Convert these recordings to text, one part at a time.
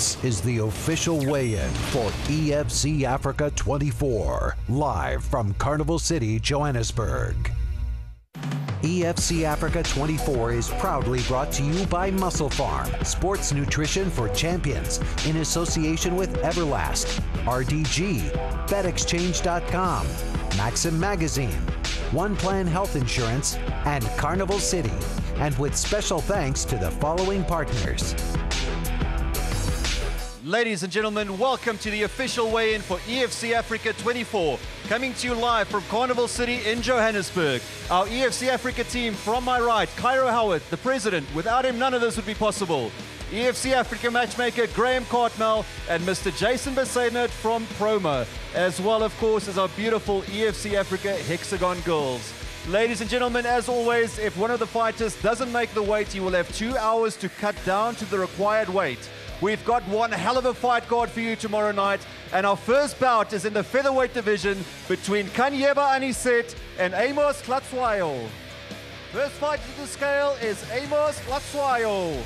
This is the official weigh-in for EFC Africa 24, live from Carnival City, Johannesburg. EFC Africa 24 is proudly brought to you by Muscle Farm, sports nutrition for champions, in association with Everlast, RDG, BetExchange.com, Maxim Magazine, One Plan Health Insurance, and Carnival City, and with special thanks to the following partners. Ladies and gentlemen, welcome to the official weigh-in for EFC Africa 24, coming to you live from Carnival City in Johannesburg. Our EFC Africa team, from my right, Cairo Howard, the president. Without him, none of this would be possible. EFC Africa matchmaker Graham Cartmel and Mr. Jason Besaidnert from Promo, as well, of course, as our beautiful EFC Africa Hexagon girls. Ladies and gentlemen, as always, if one of the fighters doesn't make the weight, he will have 2 hours to cut down to the required weight. We've got one hell of a fight card for you tomorrow night, and our first bout is in the featherweight division between Kanyeba Aniset and Amos Klatswayo. First fight to the scale is Amos Klatswayo.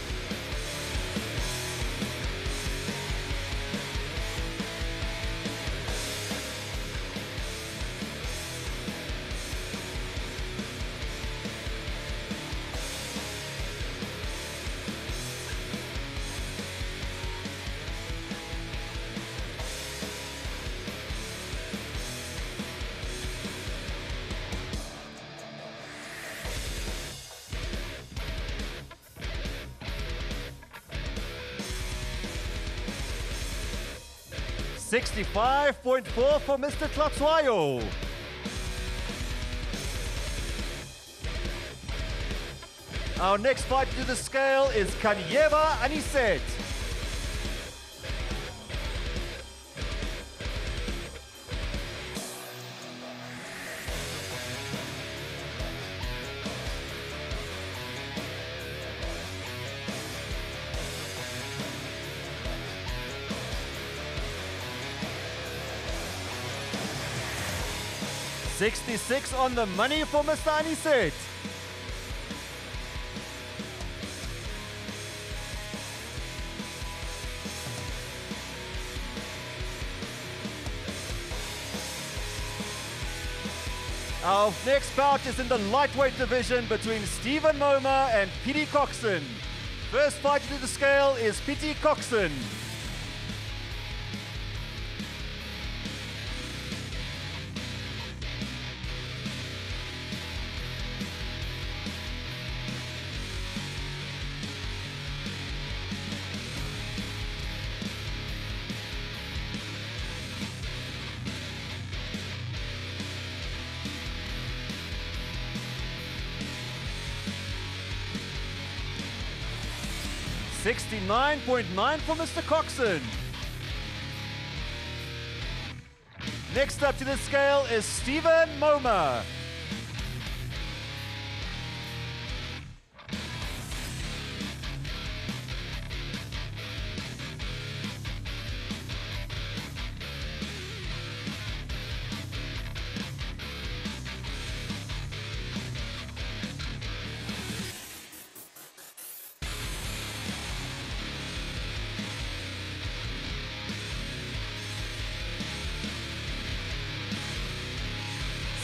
$65.4 for Mr. Klatswayo. Our next fight to the scale is Kanyeba Aniset. $66 on the money for Mr. Aniset. Our next bout is in the lightweight division between Stephen Moma and Pity Coxon. First fight to the scale is Pity Coxon. $69.9 for Mr. Coxon. Next up to the scale is Stephen Moma.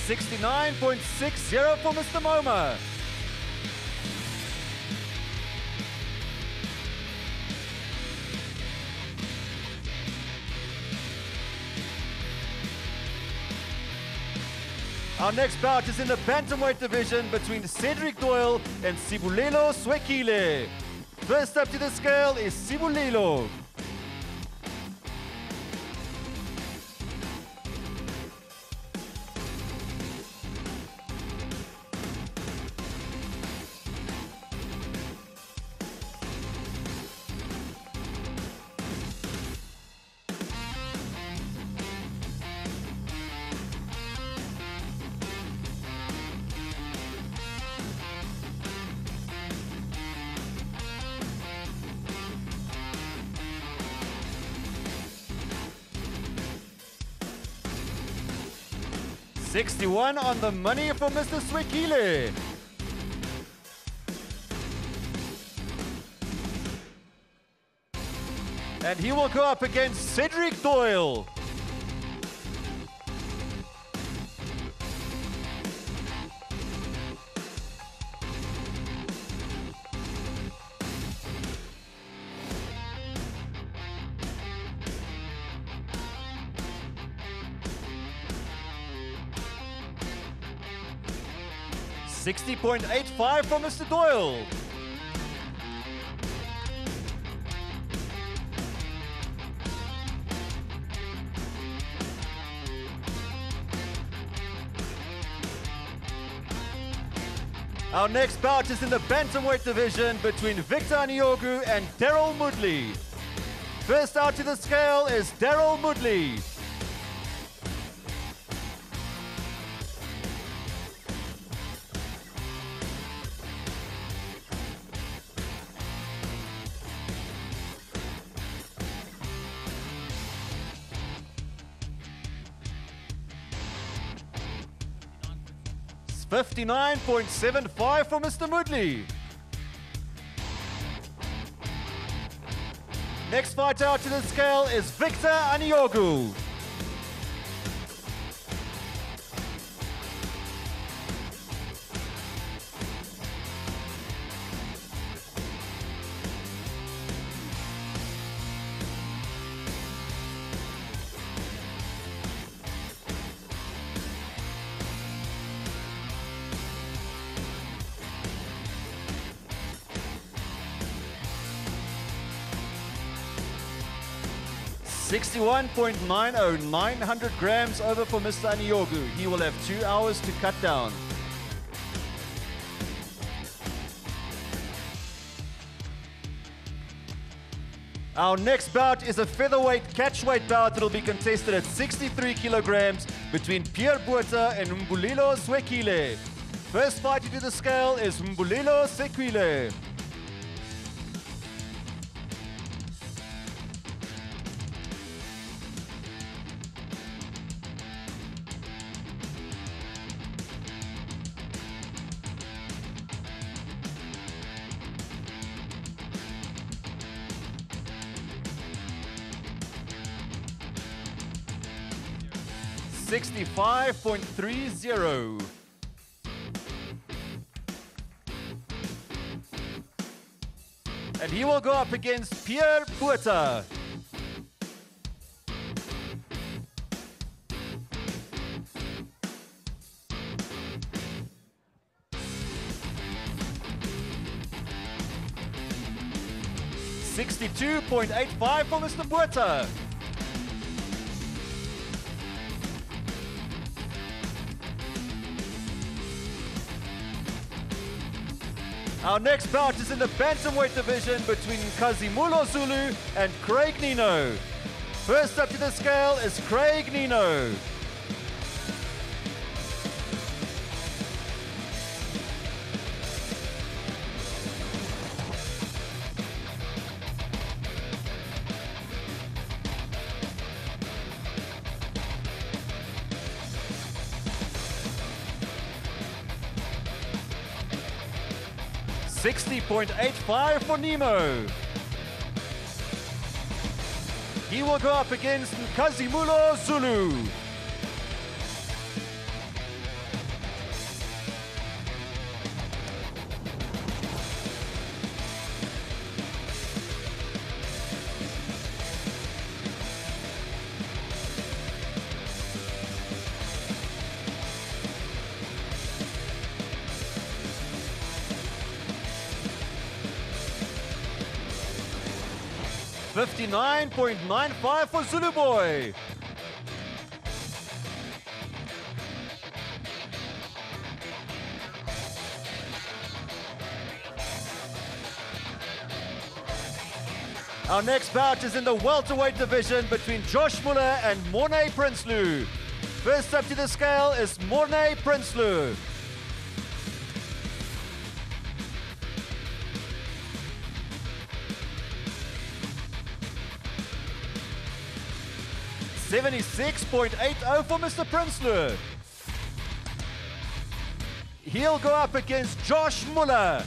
$69.60 for Mr. Moma. Our next bout is in the bantamweight division between Cedric Doyle and Sibulelo Swekile. First up to the scale is Sibulelo. $61 on the money for Mr. Swekile. And he will go up against Cedric Doyle. $60.85 for Mr. Doyle. Our next bout is in the bantamweight division between Victor Aniogu and Daryl Moodley. First out to the scale is Daryl Moodley. $59.75 for Mr. Moodley. Next fight out to the scale is Victor Aniogu. $61.90, 900 grams over for Mr. Aniogu. He will have 2 hours to cut down. Our next bout is a featherweight catchweight bout that will be contested at 63 kilograms between Pierre Botha and Mbulilo Swekile. First fight to the scale is Mbulilo Sekwile. $65.30. And he will go up against Pierre Botha. $62.85 for Mr. Botha. Our next bout is in the bantamweight division between Kazimulo Zulu and Craig Nino. First up to the scale is Craig Nino. $60.85 for Nemo. He will go up against Kazimulo Zulu. $59.95 for Zulu Boy. Our next bout is in the welterweight division between Josh Muller and Mornay Prinsloo. First up to the scale is Mornay Prinsloo. $76.80 for Mr. Prinsloo. He'll go up against Josh Muller.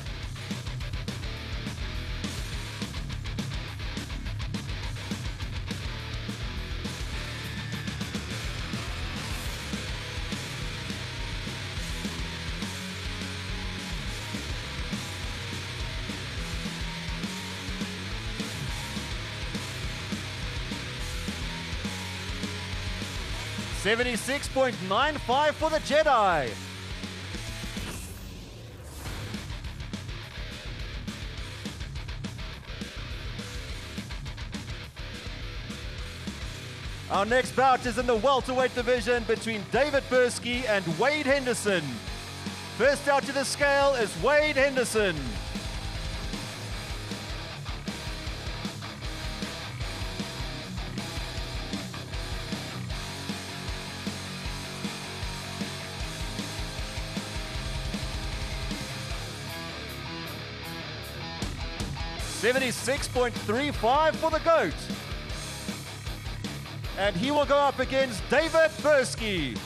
76.95 for the Jedi. Our next bout is in the welterweight division between David Bursky and Wade Henderson. First out to the scale is Wade Henderson. $76.35 for the GOAT. And he will go up against David Bursky.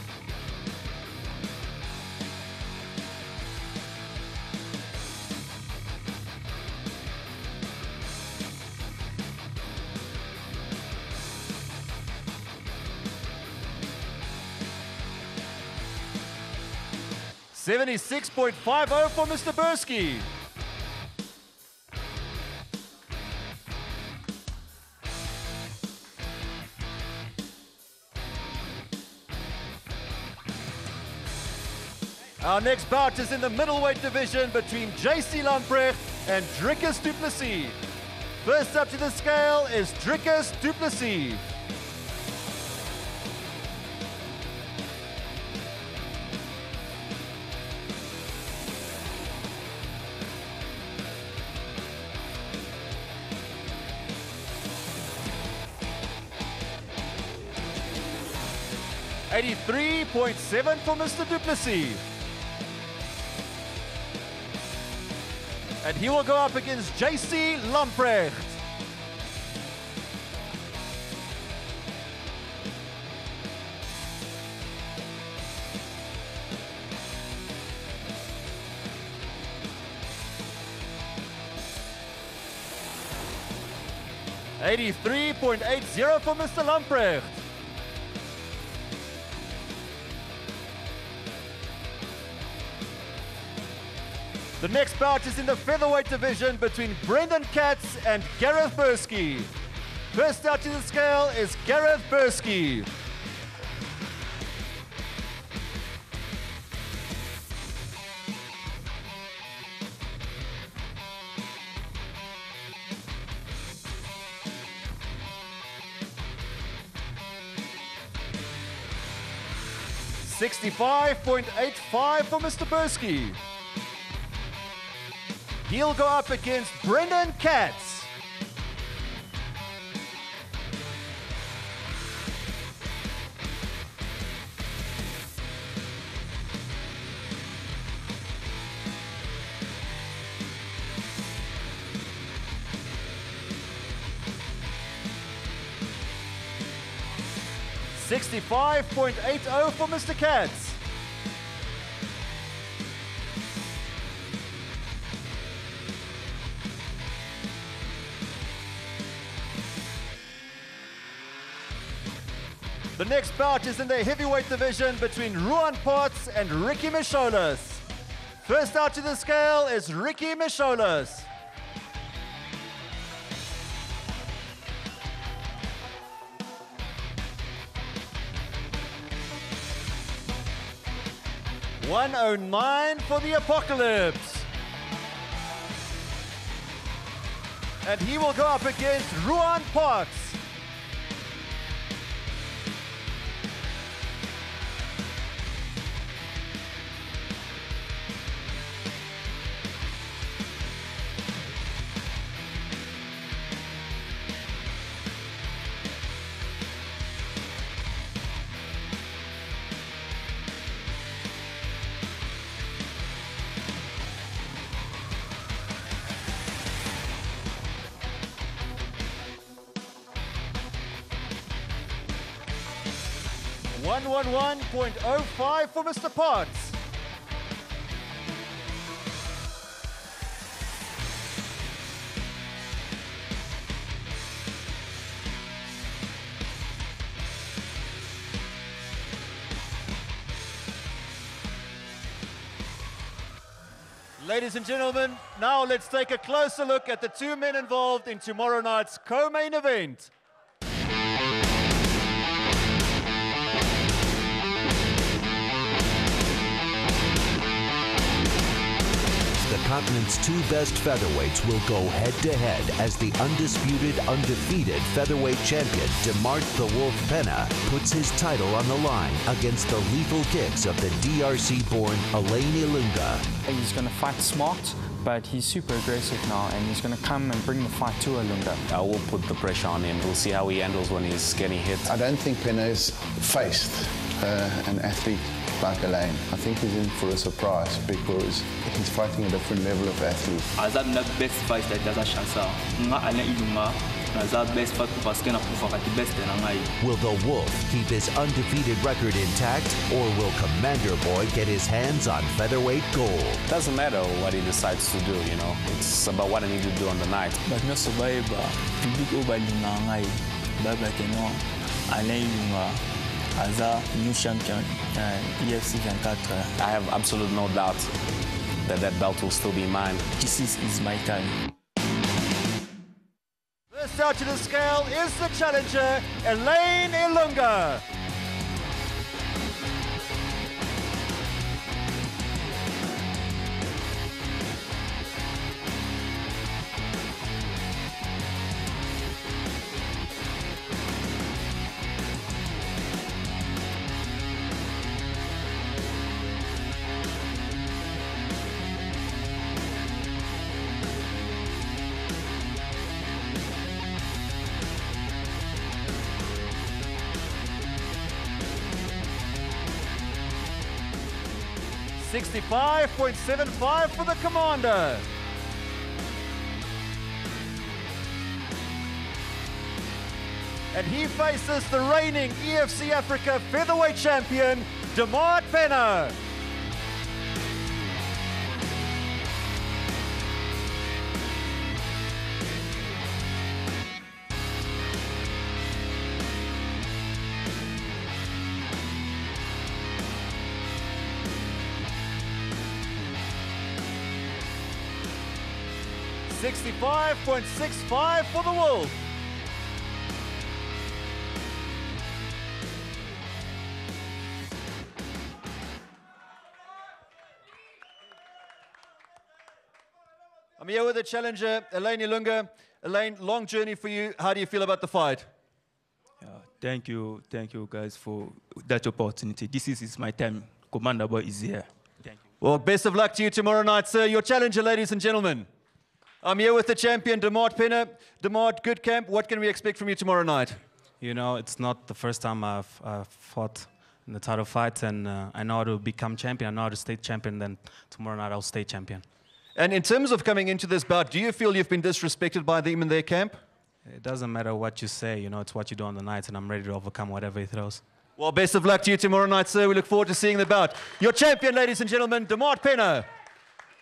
$76.50 for Mr. Bursky. Our next bout is in the middleweight division between JC Lamprecht and Drickus du Plessis. First up to the scale is Drickus du Plessis. $83.7 for Mr. du Plessis. And he will go up against JC Lamprecht. $83.80 for Mr. Lamprecht. The next bout is in the featherweight division between Brendan Katz and Gareth Bursky. First out to the scale is Gareth Bursky. $65.85 for Mr. Bursky. He'll go up against Brendan Katz. $65.80 for Mr. Katz. The next bout is in the heavyweight division between Ruan Potts and Ricky Misholas. First out to the scale is Ricky Misholas. $109 for the Apocalypse. And he will go up against Ruan Potts. $111.05 for Mr. Potts. Ladies and gentlemen, now let's take a closer look at the two men involved in tomorrow night's co-main event. continent's two best featherweights will go head-to-head as the undefeated featherweight champion Demart the Wolf Pena puts his title on the line against the lethal kicks of the DRC-born Elaine Ilunga. He's going to fight smart, but he's super aggressive now, and he's going to come and bring the fight to Ilunga. I will put the pressure on him. We'll see how he handles when he's getting hit. I don't think Pena has faced an athlete like Elaine. I think he's in for a surprise because he's fighting a different level of athlete. Azab na best fight that does a chance. Nga Elaine Ilunga. Best fight best Will the Wolf keep his undefeated record intact, or will Commander Boy get his hands on featherweight gold? Doesn't matter what he decides to do, you know. It's about what I need to do on the night. But no survivor, public over Lunga, Babateno, Elaine Ilunga, as a new champion, EFC 24. I have absolute no doubt that that belt will still be mine. This is my time. First out to the scale is the challenger, Elaine Ilunga. $65.75 for the commander. And he faces the reigning EFC Africa featherweight champion, Demart Pena. $65.65 for the Wolf. I'm here with the challenger, Elaine Ilunga. Elaine, long journey for you. How do you feel about the fight? Thank you guys for that opportunity. This is my time. Commander Boy is here. Thank you. Well, best of luck to you tomorrow night, sir. Your challenger, ladies and gentlemen. I'm here with the champion, Demart Pena. Demart, good camp. What can we expect from you tomorrow night? You know, it's not the first time I've fought in the title fight, and I know how to become champion. I know how to stay champion. Then tomorrow night I'll stay champion. And in terms of coming into this bout, do you feel you've been disrespected by them in their camp? It doesn't matter what you say. You know, it's what you do on the night, and I'm ready to overcome whatever he throws. Well, best of luck to you tomorrow night, sir. We look forward to seeing the bout. Your champion, ladies and gentlemen, Demart Pena.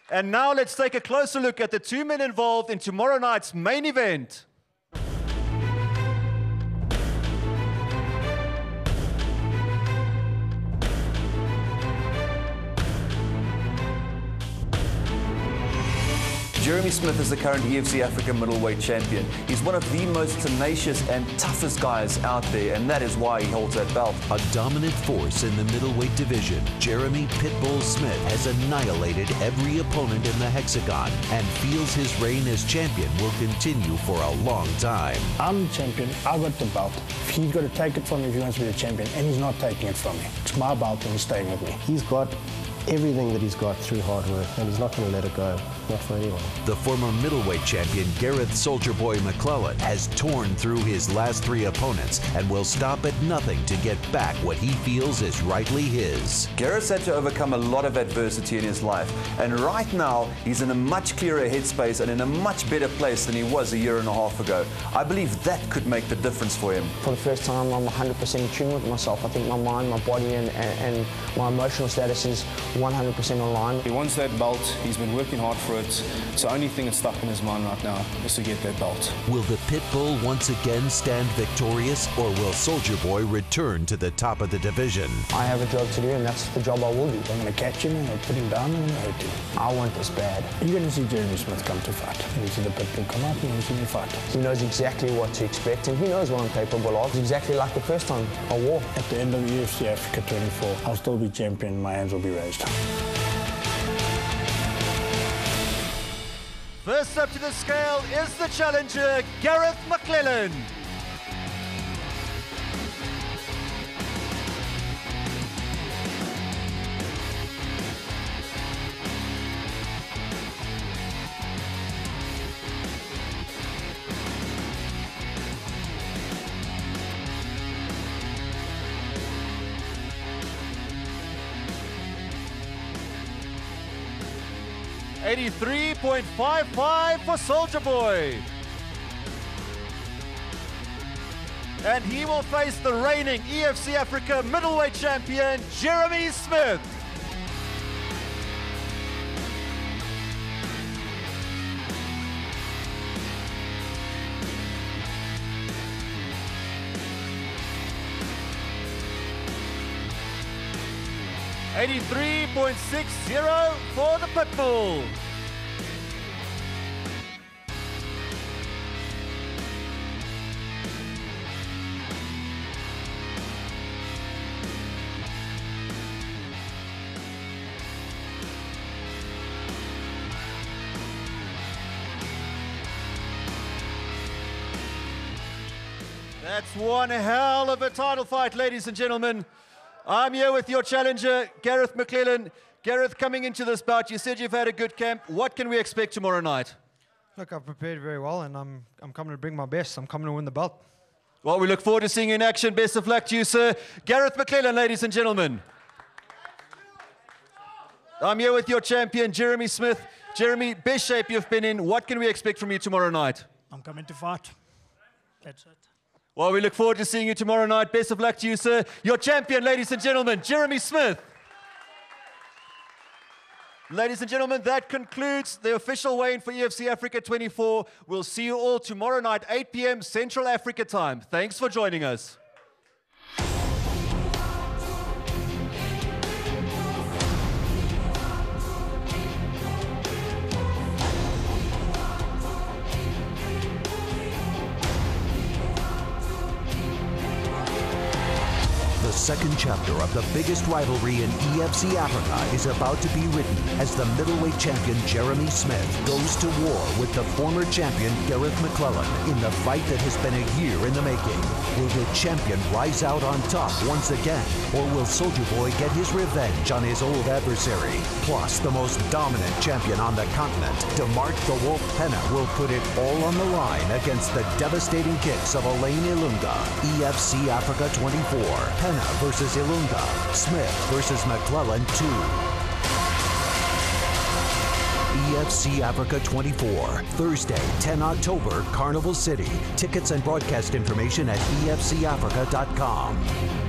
And now let's take a closer look at the two men involved in tomorrow night's main event. Jeremy Smith is the current EFC Africa middleweight champion. He's one of the most tenacious and toughest guys out there, and that is why he holds that belt. A dominant force in the middleweight division, Jeremy Pitbull Smith has annihilated every opponent in the hexagon and feels his reign as champion will continue for a long time. I'm the champion. I got the belt. He's got to take it from me if he wants to be the champion, and he's not taking it from me. It's my belt and he's staying with me. He's got everything that he's got through hard work, and he's not going to let it go, not for anyone. The former middleweight champion Gareth Soldier Boy McClellan has torn through his last three opponents and will stop at nothing to get back what he feels is rightly his. Gareth's had to overcome a lot of adversity in his life, and right now he's in a much clearer headspace and in a much better place than he was a year and a half ago. I believe that could make the difference for him. For the first time, I'm 100% in tune with myself. I think my mind, my body, and my emotional status is 100% online. He wants that belt. He's been working hard for it. So the only thing that's stuck in his mind right now is to get that belt. Will the Pitbull once again stand victorious, or will Soldier Boy return to the top of the division? I have a job to do, and that's the job I will do. I'm going to catch him, and I'll put him down, and I'm going to hurt him. I want this bad. You're going to see Jeremy Smith come to fight. And you see the Pitbull come up, and you see me fight. He knows exactly what to expect, and he knows what I'm capable of. It's exactly like the first time I wore. At the end of EFC Africa 24, I'll still be champion. My hands will be raised. First up to the scale is the challenger, Gareth McClellan. $83.55 for Soldier Boy. And he will face the reigning EFC Africa middleweight champion, Jeremy Smith. $83.60 for the Pitbull. That's one hell of a title fight, ladies and gentlemen. I'm here with your challenger, Gareth McClellan. Gareth, coming into this bout, you said you've had a good camp. What can we expect tomorrow night? Look, I've prepared very well, and I'm coming to bring my best. I'm coming to win the belt. Well, we look forward to seeing you in action. Best of luck to you, sir. Gareth McClellan, ladies and gentlemen. I'm here with your champion, Jeremy Smith. Jeremy, best shape you've been in. What can we expect from you tomorrow night? I'm coming to fight. That's it. Well, we look forward to seeing you tomorrow night. Best of luck to you, sir. Your champion, ladies and gentlemen, Jeremy Smith. Ladies and gentlemen, that concludes the official weigh-in for EFC Africa 24. We'll see you all tomorrow night, 8 p.m. Central Africa time. Thanks for joining us. The second chapter of the biggest rivalry in EFC Africa is about to be written as the middleweight champion Jeremy Smith goes to war with the former champion Gareth McClellan in the fight that has been a year in the making. Will the champion rise out on top once again, or will Soldier Boy get his revenge on his old adversary? Plus, the most dominant champion on the continent, DeMark the Wolf Penna, will put it all on the line against the devastating kicks of Alain Ilunga. EFC Africa 24, Penna versus Ilunga, Smith versus McClellan 2. EFC Africa 24, Thursday, 10 October, Carnival City. Tickets and broadcast information at efcafrica.com.